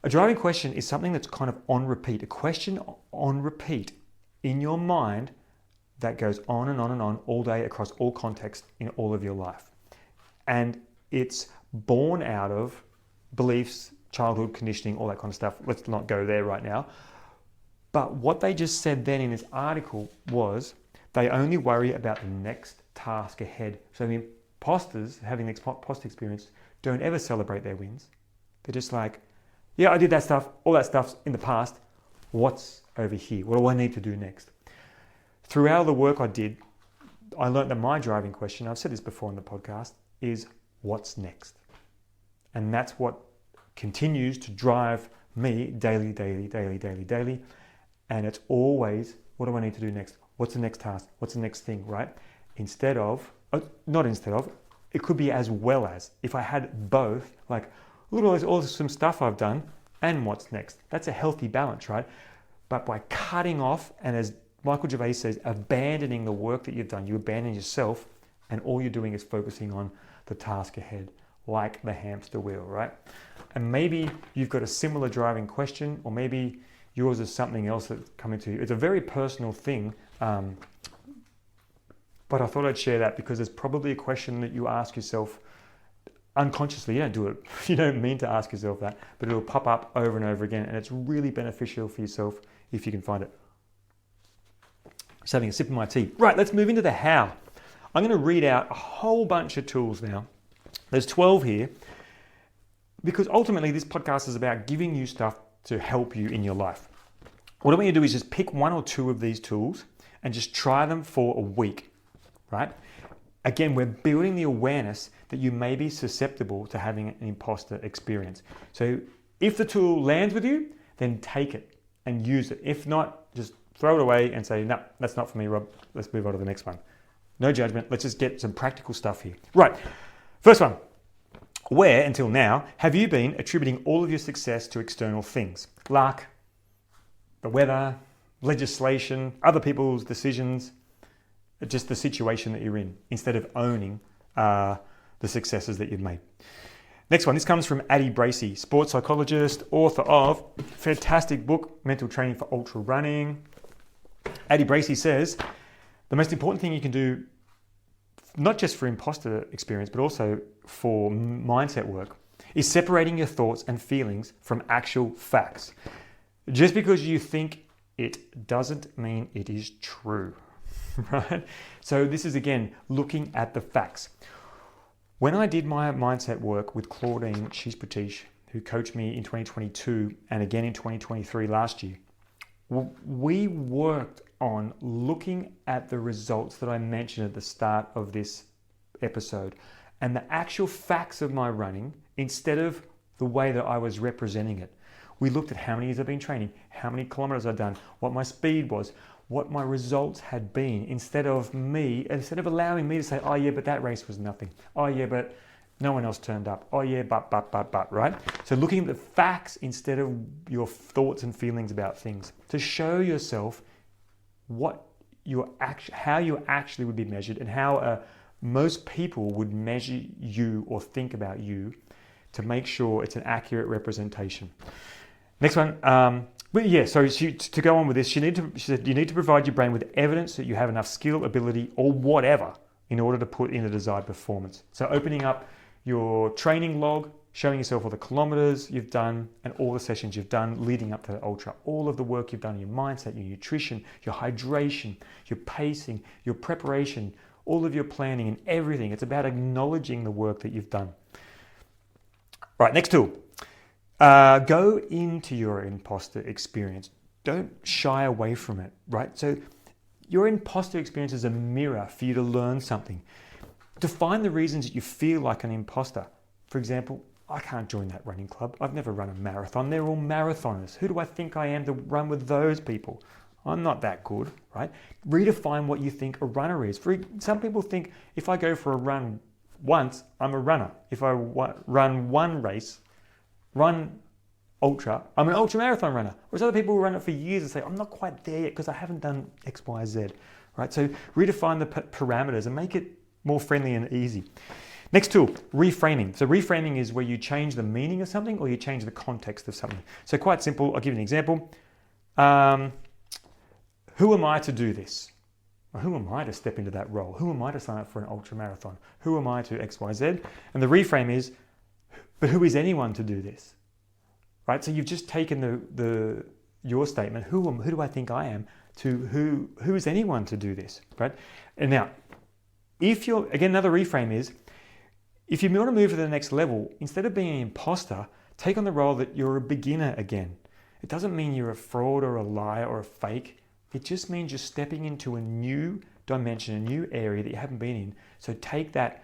A driving question is something that's kind of on repeat, a question on repeat in your mind that goes on and on and on all day across all contexts in all of your life. And it's born out of beliefs, childhood conditioning, all that kind of stuff. Let's not go there right now. But what they just said then in this article was they only worry about the next task ahead. So the imposters having the imposter experience don't ever celebrate their wins. They're just like, yeah, I did that stuff, all that stuff's in the past. What's over here? What do I need to do next? Throughout the work I did, I learned that my driving question, I've said this before in the podcast, is what's next? And that's what continues to drive me daily. And it's always, what do I need to do next? What's the next task? What's the next thing, right? It could be as well as, if I had both, like, look at all this some stuff I've done and what's next. That's a healthy balance, right? But by cutting off, and as Michael Gervais says, abandoning the work that you've done, you abandon yourself, and all you're doing is focusing on the task ahead, like the hamster wheel, right? And maybe you've got a similar driving question, or maybe yours is something else that's coming to you. It's a very personal thing, but I thought I'd share that because there's probably a question that you ask yourself unconsciously. You don't do it, you don't mean to ask yourself that, but it'll pop up over and over again, and it's really beneficial for yourself if you can find it. Just having a sip of my tea. Right, let's move into the how. I'm going to read out a whole bunch of tools now. There's 12 here because ultimately this podcast is about giving you stuff to help you in your life. What I want you to do is just pick one or two of these tools and just try them for a week, right? Again, we're building the awareness that you may be susceptible to having an imposter experience. So if the tool lands with you, then take it and use it. If not, just throw it away and say, no, that's not for me, Rob. Let's move on to the next one. No judgment. Let's just get some practical stuff here. Right. First one. Where, until now, have you been attributing all of your success to external things? Luck, the weather, legislation, other people's decisions, just the situation that you're in, instead of owning the successes that you've made. Next one, this comes from Addie Bracey, sports psychologist, author of fantastic book, Mental Training for Ultra Running. Addie Bracey says, the most important thing you can do, not just for imposter experience, but also for mindset work, is separating your thoughts and feelings from actual facts. Just because you think it doesn't mean it is true, right? So this is, again, looking at the facts. When I did my mindset work with Claudine Cheese-Potiche, who coached me in 2022 and again in 2023 last year, we worked on looking at the results that I mentioned at the start of this episode and the actual facts of my running instead of the way that I was representing it. We looked at how many years I've been training, how many kilometers I've done, what my speed was, what my results had been, instead of allowing me to say, oh yeah, but that race was nothing. Oh yeah, but no one else turned up. Oh yeah, but, right? So looking at the facts instead of your thoughts and feelings about things to show yourself how you actually would be measured and how most people would measure you or think about you to make sure it's an accurate representation. Next one. To go on with this, she said you need to provide your brain with evidence that you have enough skill, ability, or whatever in order to put in the desired performance. So opening up your training log, showing yourself all the kilometers you've done and all the sessions you've done leading up to the ultra, all of the work you've done in your mindset, your nutrition, your hydration, your pacing, your preparation, all of your planning and everything. It's about acknowledging the work that you've done. Right, next tool. Go into your imposter experience. Don't shy away from it, right? So your imposter experience is a mirror for you to learn something. Define the reasons that you feel like an imposter. For example, I can't join that running club. I've never run a marathon. They're all marathoners. Who do I think I am to run with those people? I'm not that good, right? Redefine what you think a runner is. Some people think if I go for a run once, I'm a runner. If I run one race, run ultra, I'm an ultra marathon runner. Whereas other people will run it for years and say, I'm not quite there yet because I haven't done X, Y, Z, right? So redefine the parameters and make it more friendly and easy. Next tool, reframing. So reframing is where you change the meaning of something or you change the context of something. So quite simple, I'll give you an example. Who am I to do this? Or who am I to step into that role? Who am I to sign up for an ultra marathon? Who am I to X, Y, Z? And the reframe is, but who is anyone to do this? Right? So you've just taken your statement, who do I think I am, to who is anyone to do this, right? And now, another reframe is, if you want to move to the next level, instead of being an imposter, take on the role that you're a beginner again. It doesn't mean you're a fraud or a liar or a fake. It just means you're stepping into a new dimension, a new area that you haven't been in. So take that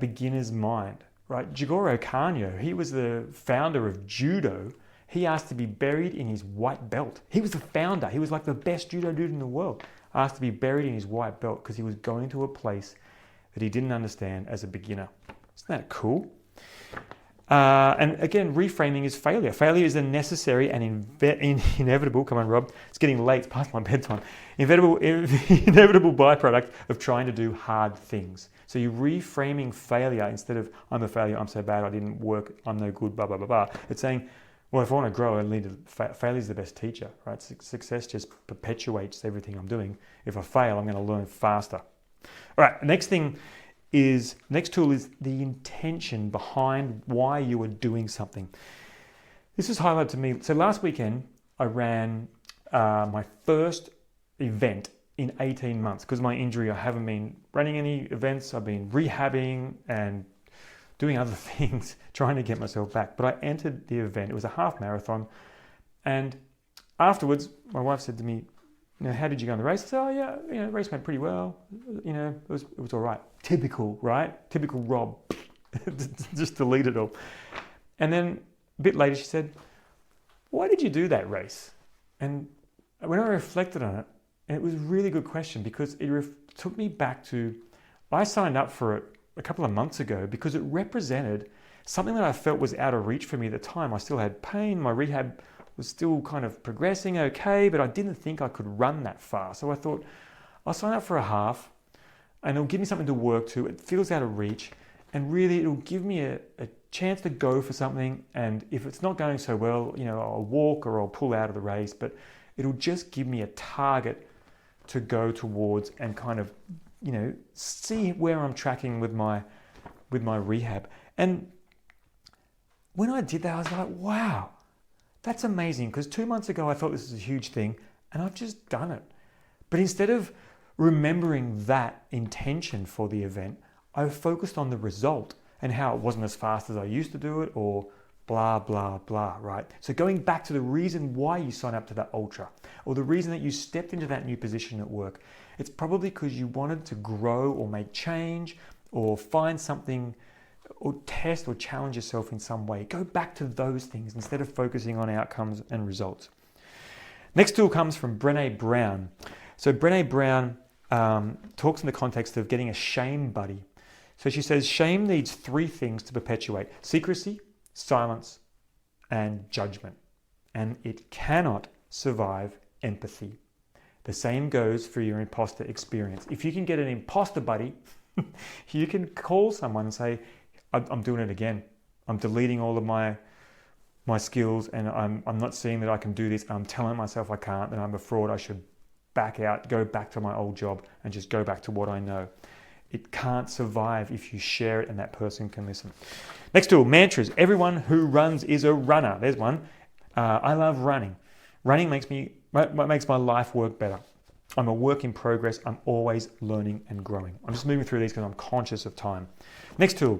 beginner's mind, right? Jigoro Kano, he was the founder of judo. He asked to be buried in his white belt. He was the founder. He was like the best judo dude in the world. Asked to be buried in his white belt because he was going to a place that he didn't understand as a beginner. Isn't that cool? And again, reframing is failure. Failure is a necessary and inevitable, come on Rob, it's getting late, it's past my bedtime, inevitable byproduct of trying to do hard things. So you're reframing failure instead of, I'm a failure, I'm so bad, I didn't work, I'm no good, blah, blah, blah, blah. It's saying, well, if I want to grow, failure is the best teacher, right? Success just perpetuates everything I'm doing. If I fail, I'm going to learn faster. All right, next tool is the intention behind why you are doing something. This is highlighted to me. So last weekend, I ran my first event in 18 months. Because of my injury, I haven't been running any events. I've been rehabbing and doing other things, trying to get myself back. But I entered the event. It was a half marathon. And afterwards, my wife said to me, how did you go in the race? I said, oh yeah, the race went pretty well. It was all right. Typical, right? Typical Rob. Just delete it all. And then a bit later she said, why did you do that race? And when I reflected on it, and it was a really good question because it took me back to, I signed up for it a couple of months ago because it represented something that I felt was out of reach for me at the time. I still had pain. My rehab was still kind of progressing okay, but I didn't think I could run that far. So I thought, I'll sign up for a half and it'll give me something to work to. It feels out of reach. And really, it'll give me a chance to go for something. And if it's not going so well, I'll walk or I'll pull out of the race. But it'll just give me a target to go towards and kind of, see where I'm tracking with my rehab. And when I did that, I was like, wow, that's amazing. Because 2 months ago, I thought this was a huge thing, and I've just done it. But instead of remembering that intention for the event, I focused on the result and how it wasn't as fast as I used to do it or blah, blah, blah, right? So going back to the reason why you sign up to that ultra or the reason that you stepped into that new position at work, it's probably because you wanted to grow or make change or find something or test or challenge yourself in some way. Go back to those things instead of focusing on outcomes and results. Next tool comes from Brené Brown. So Brené Brown talks in the context of getting a shame buddy. So she says, shame needs 3 things to perpetuate: secrecy, silence, and judgment. And it cannot survive empathy. The same goes for your imposter experience. If you can get an imposter buddy, you can call someone and say, I'm doing it again. I'm deleting all of my skills and I'm not seeing that I can do this. I'm telling myself I can't, that I'm a fraud. I should back out, go back to my old job and just go back to what I know. It can't survive if you share it and that person can listen. Next tool, mantras. Everyone who runs is a runner. There's one. I love running. Running makes my life work better. I'm a work in progress. I'm always learning and growing. I'm just moving through these because I'm conscious of time. Next tool,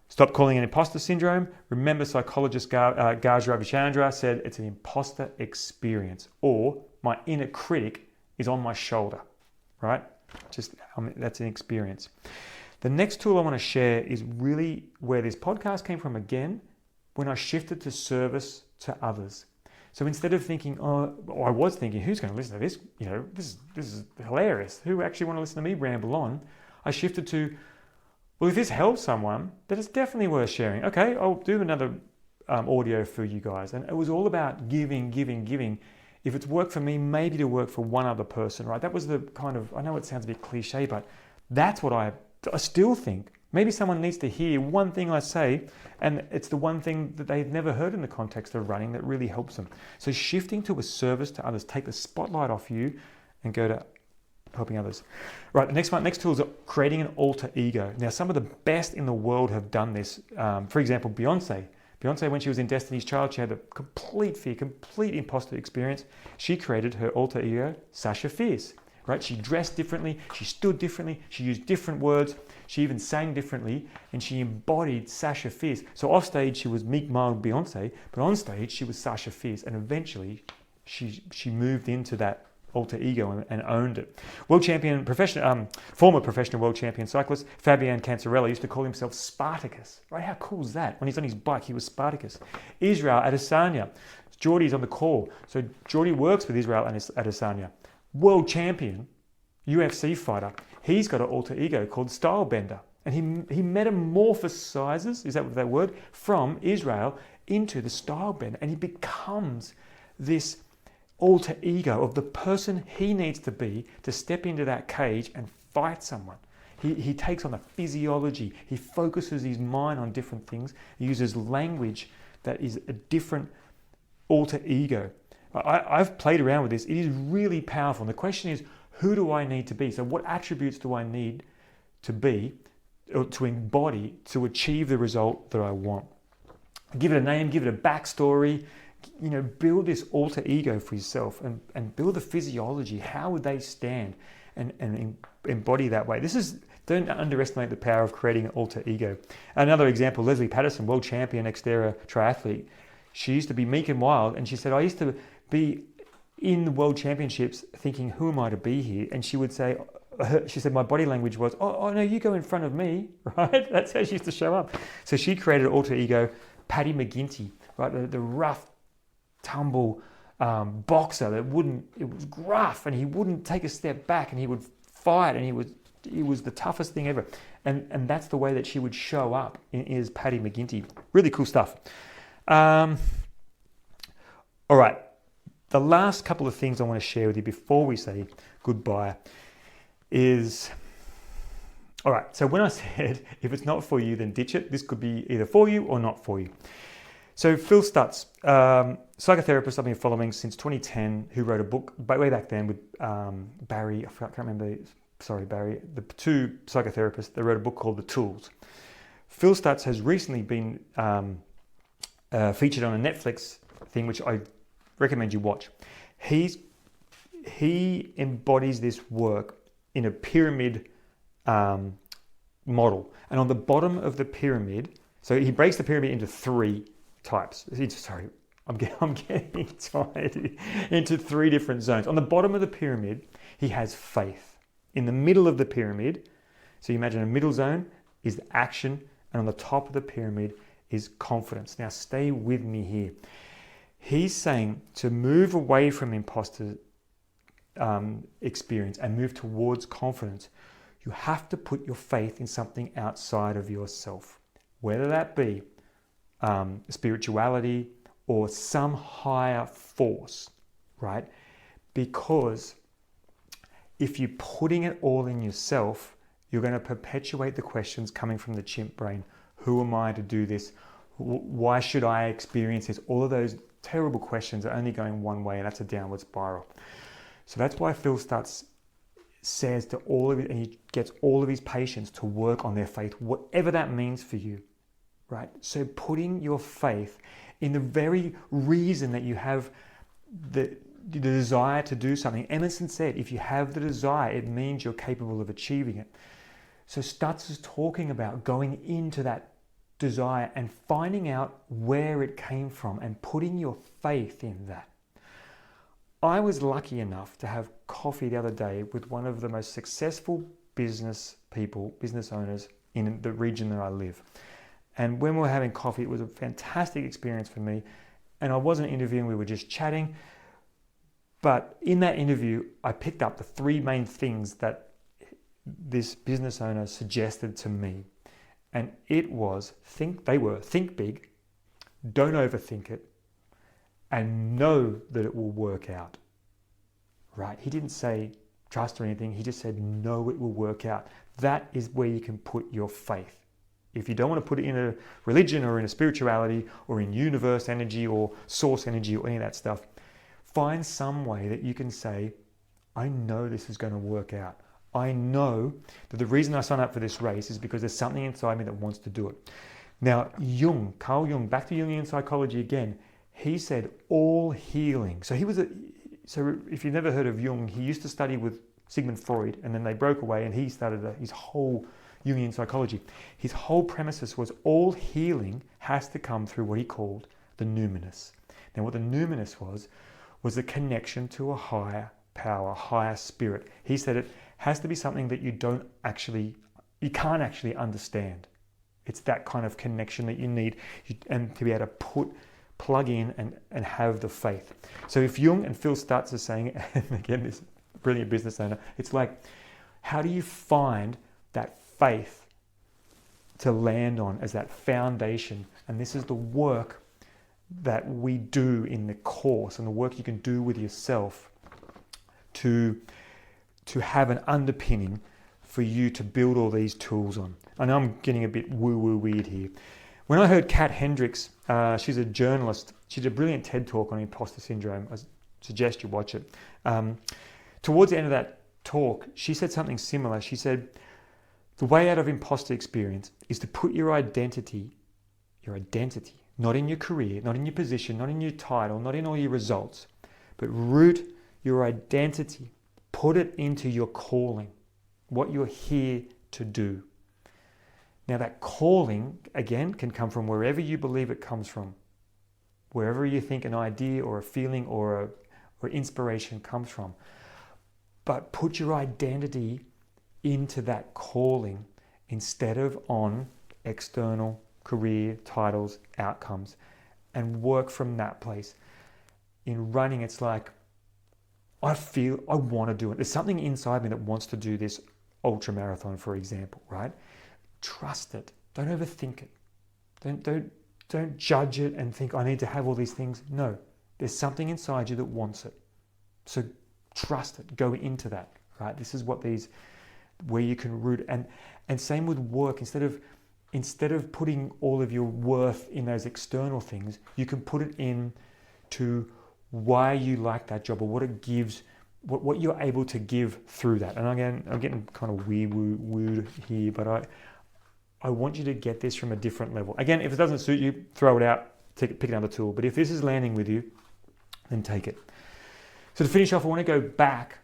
stop calling it imposter syndrome. Remember, psychologist Gaj Ravichandra said it's an imposter experience, or my inner critic is on my shoulder, right? That's an experience. The next tool I want to share is really where this podcast came from again, when I shifted to service to others. So instead of thinking, I was thinking, who's going to listen to this? This is hilarious. Who actually want to listen to me ramble on? I shifted to, well, if this helps someone, then it's definitely worth sharing. Okay, I'll do another audio for you guys. And it was all about giving. If it's worked for me, maybe to work for one other person, right? That was the kind of, I know it sounds a bit cliche, but that's what I still think. Maybe someone needs to hear one thing I say, and it's the one thing that they've never heard in the context of running that really helps them. So shifting to a service to others, take the spotlight off you and go to helping others. Right, the next tool is creating an alter ego. Now, some of the best in the world have done this. For example, Beyonce, when she was in Destiny's Child, she had a complete fear, complete imposter experience. She created her alter ego, Sasha Fierce, right? She dressed differently, she stood differently, she used different words, she even sang differently, and she embodied Sasha Fierce. So off stage, she was meek, mild Beyonce, but on stage, she was Sasha Fierce, and eventually, she moved into that alter ego and owned it. Former professional world champion cyclist Fabian Cancerella used to call himself Spartacus. Right? How cool is that? When he's on his bike, he was Spartacus. Israel Adesanya. Geordie's on the call. So Geordie works with Israel Adesanya. World champion, UFC fighter. He's got an alter ego called Stylebender. And he metamorphosizes, is that word, from Israel into the Stylebender. And he becomes this alter ego of the person he needs to be to step into that cage and fight someone. He takes on the physiology. He focuses his mind on different things. He uses language that is a different alter ego. I've played around with this. It is really powerful. And the question is, who do I need to be? So what attributes do I need to be or to embody to achieve the result that I want? Give it a name, give it a backstory, build this alter ego for yourself and build the physiology. How would they stand and embody that way? Don't underestimate the power of creating an alter ego. Another example, Leslie Patterson, world champion Xterra triathlete. She used to be meek and wild, and she said, I used to be in the world championships thinking, who am I to be here? And she would say, she said, my body language was, oh no, you go in front of me, right? That's how she used to show up. So she created an alter ego, Paddy McGinty, right? The rough, tumble boxer it was gruff, and he wouldn't take a step back, and he would fight, and he was the toughest thing ever. And that's the way that she would show up is Paddy McGinty. Really cool stuff. All right. The last couple of things I want to share with you before we say goodbye is, all right, so when I said, if it's not for you, then ditch it, this could be either for you or not for you. So Phil Stutz, psychotherapist I've been following since 2010, who wrote a book way back then with Barry, I can't remember, Barry, the two psychotherapists, they wrote a book called The Tools. Phil Stutz has recently been featured on a Netflix thing, which I recommend you watch. He embodies this work in a pyramid model. And on the bottom of the pyramid, so he breaks the pyramid into three types. I'm getting tired. Into three different zones. On the bottom of the pyramid, he has faith. In the middle of the pyramid, so you imagine a middle zone is action, and on the top of the pyramid is confidence. Now stay with me here. He's saying to move away from imposter experience and move towards confidence, you have to put your faith in something outside of yourself, whether that be spirituality or some higher force, right? Because if you're putting it all in yourself, you're going to perpetuate the questions coming from the chimp brain. Who am I to do this? Why should I experience this? All of those terrible questions are only going one way, and that's a downward spiral. So that's why Phil Stutz says to all of it, and he gets all of his patients to work on their faith, whatever that means for you, right? So putting your faith in the very reason that you have the desire to do something. Emerson said, if you have the desire, it means you're capable of achieving it. So Stutz is talking about going into that desire and finding out where it came from and putting your faith in that. I was lucky enough to have coffee the other day with one of the most successful business owners in the region that I live. And when we were having coffee, it was a fantastic experience for me. And I wasn't interviewing, we were just chatting. But in that interview, I picked up the three main things that this business owner suggested to me. And it was, think big, don't overthink it, and know that it will work out, right? He didn't say trust or anything. He just said, know it will work out. That is where you can put your faith. If you don't want to put it in a religion or in a spirituality or in universe energy or source energy or any of that stuff, find some way that you can say, I know this is going to work out. I know that the reason I signed up for this race is because there's something inside me that wants to do it. Now, Carl Jung, back to Jungian psychology again, he said all healing. So if you've never heard of Jung, he used to study with Sigmund Freud, and then they broke away and he started his whole Jungian psychology. His whole premises was all healing has to come through what he called the numinous. Now, what the numinous was a connection to a higher power, higher spirit. He said it has to be something that you can't actually understand. It's that kind of connection that you need and to be able to plug in and have the faith. So if Jung and Phil Stutz are saying, and again, this brilliant business owner, it's like, how do you find that faith to land on as that foundation? And this is the work that we do in the course and the work you can do with yourself to have an underpinning for you to build all these tools on. I know I'm getting a bit woo-woo weird here. When I heard Kat Hendricks, she's a journalist, she did a brilliant TED talk on imposter syndrome. I suggest you watch it. Towards the end of that talk, she said something similar. She said, the way out of imposter experience is to put your identity, not in your career, not in your position, not in your title, not in all your results, but root your identity. Put it into your calling, what you're here to do. Now that calling, again, can come from wherever you believe it comes from. Wherever you think an idea or a feeling or inspiration comes from. But put your identity into that calling instead of on external career, titles, outcomes, and work from that place. In running, it's like, I feel I want to do it. There's something inside me that wants to do this ultra marathon, for example, right? Trust it. Don't overthink it. Don't judge it and think I need to have all these things. No, there's something inside you that wants it. So trust it. Go into that, right? This is where you can root. And same with work. Instead of putting all of your worth in those external things, you can put it in to why you like that job or what it gives, what you're able to give through that. And again, I'm getting kind of woo here, but I want you to get this from a different level. Again, if it doesn't suit you, throw it out, pick another tool. But if this is landing with you, then take it. So to finish off, I want to go back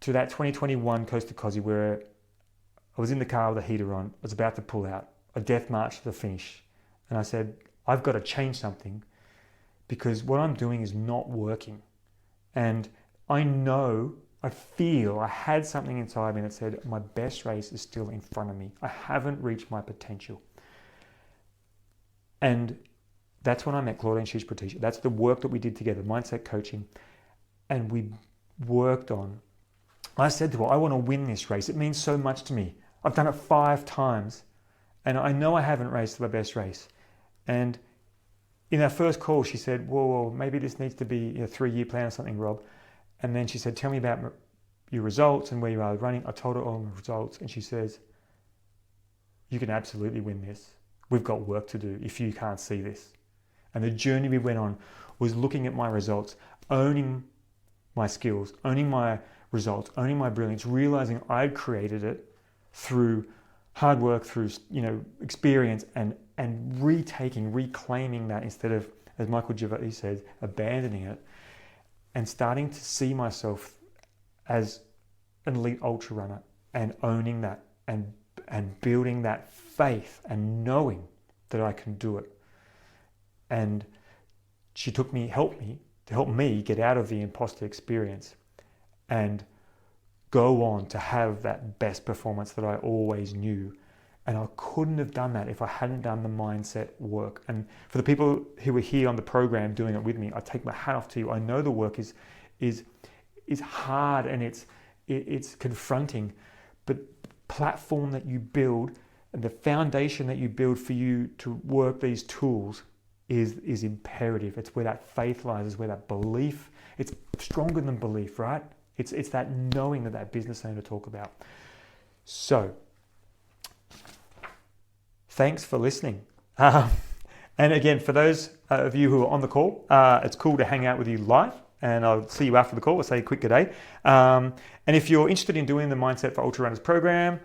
to that 2021 Coast to Cozzy where I was in the car with the heater on. I was about to pull out, a death march to the finish. And I said, I've got to change something because what I'm doing is not working. And I feel I had something inside me that said, my best race is still in front of me. I haven't reached my potential. And that's when I met Claudine Shish-Pratisha. That's the work that we did together, mindset coaching. And we worked on, I said to her, I want to win this race. It means so much to me. I've done it 5 times and I know I haven't raced my best race. And in our first call, she said, whoa, maybe this needs to be a 3-year plan or something, Rob. And then she said, tell me about your results and where you are running. I told her all my results and she says, you can absolutely win this. We've got work to do if you can't see this. And the journey we went on was looking at my results, owning my skills, owning my results, owning my brilliance, realizing I'd created it through hard work, through experience, and reclaiming that instead of, as Michael Gervais says, abandoning it, and starting to see myself as an elite ultra runner and owning that and building that faith and knowing that I can do it. And she helped me get out of the imposter experience and go on to have that best performance that I always knew. And I couldn't have done that if I hadn't done the mindset work. And for the people who were here on the program doing it with me, I take my hat off to you. I know the work is hard and it's confronting, but the platform that you build and the foundation that you build for you to work these tools is imperative. It's where that faith lies, is where that belief, it's stronger than belief, right? It's that knowing that business owner talk about. So, thanks for listening. And again, for those of you who are on the call, it's cool to hang out with you live, and I'll see you after the call. I'll say a quick good day. And if you're interested in doing the Mindset for Ultra Runners program,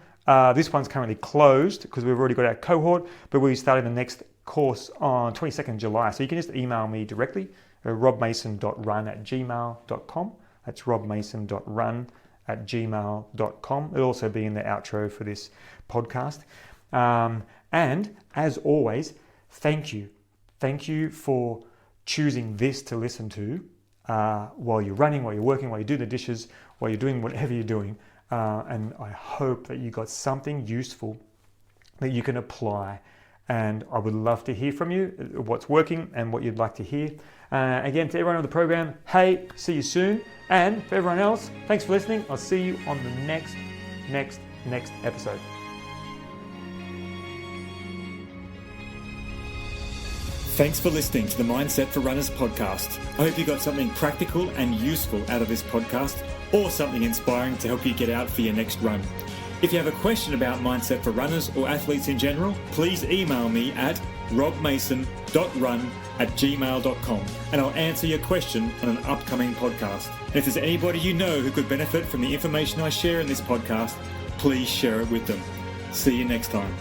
this one's currently closed because we've already got our cohort, but we're starting the next course on 22nd July. So you can just email me directly, robmason.run@gmail.com. That's robmason.run@gmail.com. It'll also be in the outro for this podcast. And as always, thank you. Thank you for choosing this to listen to while you're running, while you're working, while you do the dishes, while you're doing whatever you're doing. And I hope that you got something useful that you can apply. And I would love to hear from you, what's working and what you'd like to hear. Again, to everyone on the program, hey, see you soon. And for everyone else, thanks for listening. I'll see you on the next episode. Thanks for listening to the Mindset for Runners podcast. I hope you got something practical and useful out of this podcast, or something inspiring to help you get out for your next run. If you have a question about Mindset for Runners or athletes in general, please email me at robmason.run@gmail.com and I'll answer your question on an upcoming podcast. And if there's anybody you know who could benefit from the information I share in this podcast, please share it with them. See you next time.